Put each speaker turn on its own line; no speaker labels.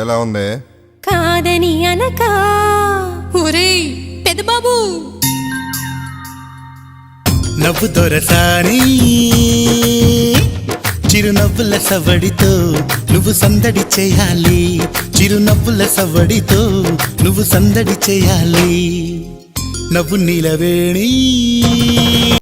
ఎలా ఉంది?
కాదని అనక ఒరేయ్ పెదబాబు
నవ్వు దొరసాని చిరునవ్వుల సవడితో నువ్వు సందడి చేయాలి, చిరునవ్వుల సవడితో నువ్వు సందడి చేయాలి. నవ్వు నీలవేణి